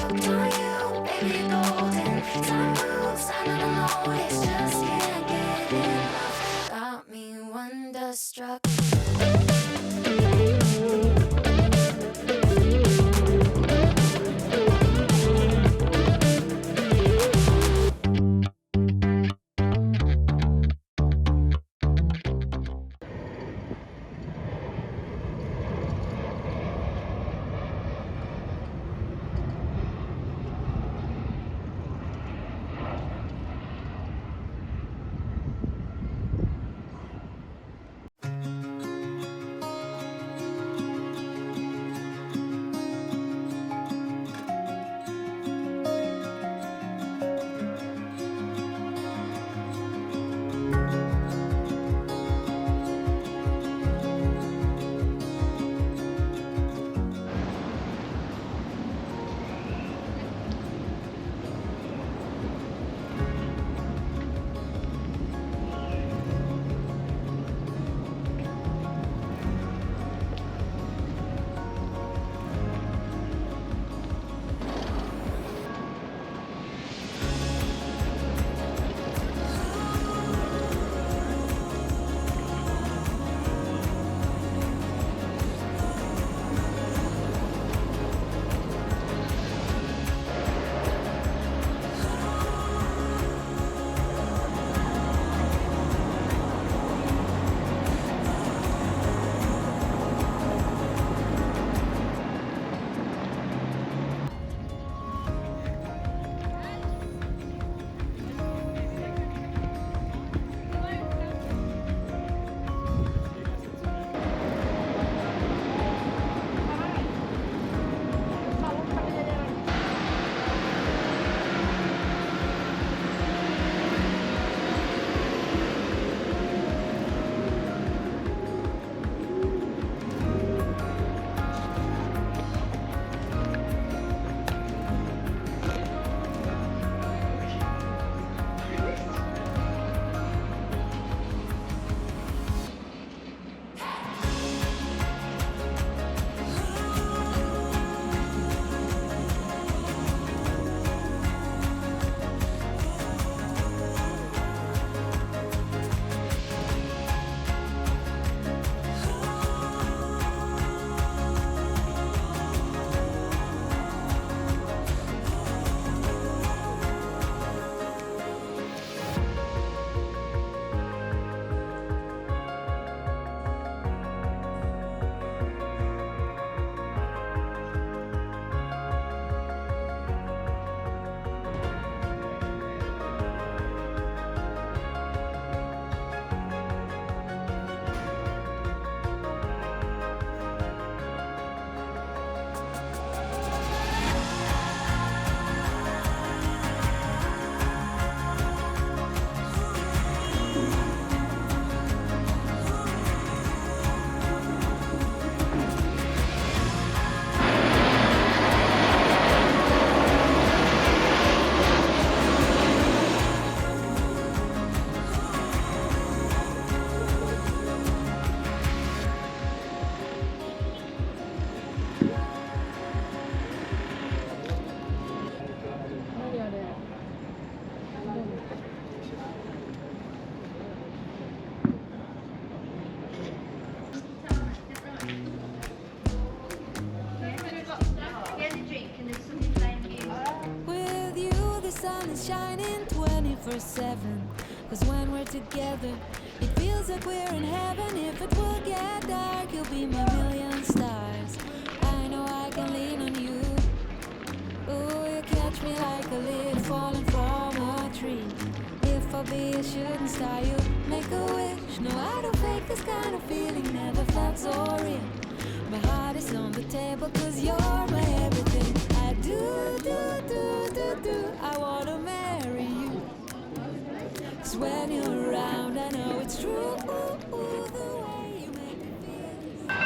hooked on you, baby, you're golden. Time moves, I never notice, just can't get enough. Got me wonderstruck. With you, the sun is shining 24/7. Cause when we're together, it feels like we're in heaven. If it will get dark, you'll be my million stars. I know I can lean on you. Ooh, you catch me like a leaf falling from a tree. If I'll be a shooting star, you make a wish. No, I don't fake this kind of feeling, never felt so real. My heart is on the table cause you're my everything. I do, I wanna marry you. Cause when you're around, I know it's true. The way you make me feel.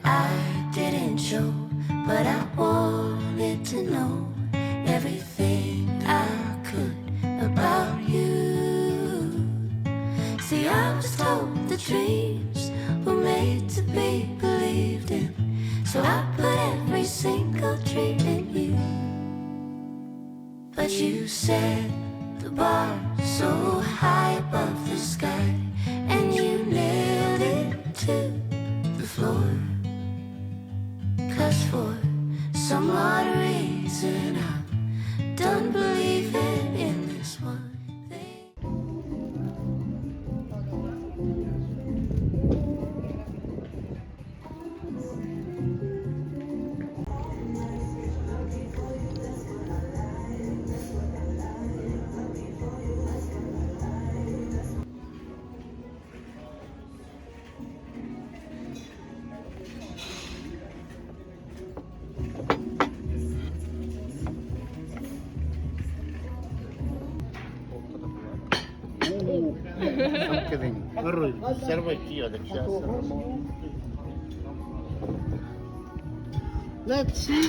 I didn't show, but I wanted to know everything I could about you. See, I was told the dreams were made to be believed in, so I put every single dream in you. But you set the bar so high above the sky, and you nailed it to the floor. 'Cause for some odd reason I'm done believing in this one thing. Anche di serve anch'io del cesso. Let's see.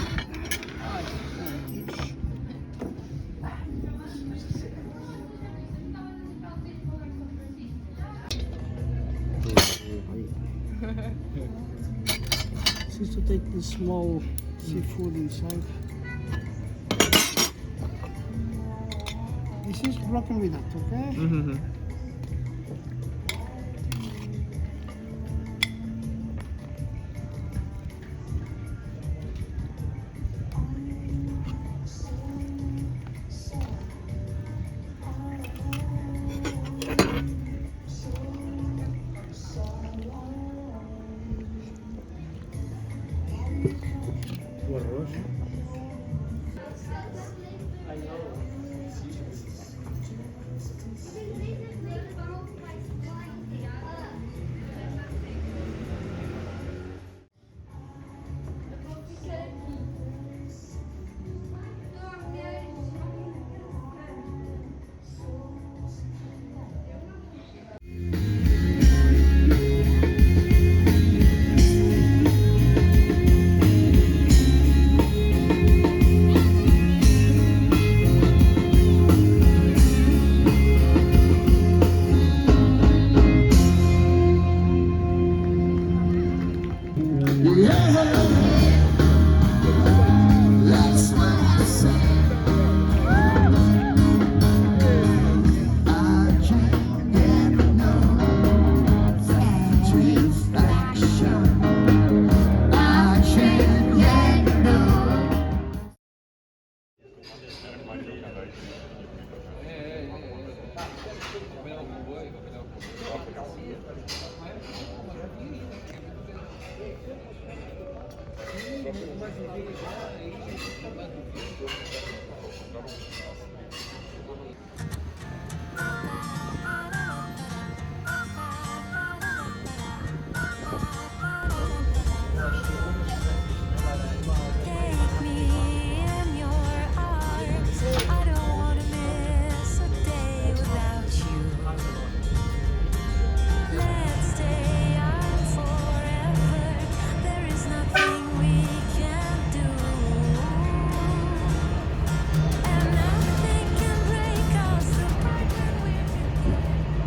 This is to take the small seafood inside. This is broken with that, okay? Tu arroz.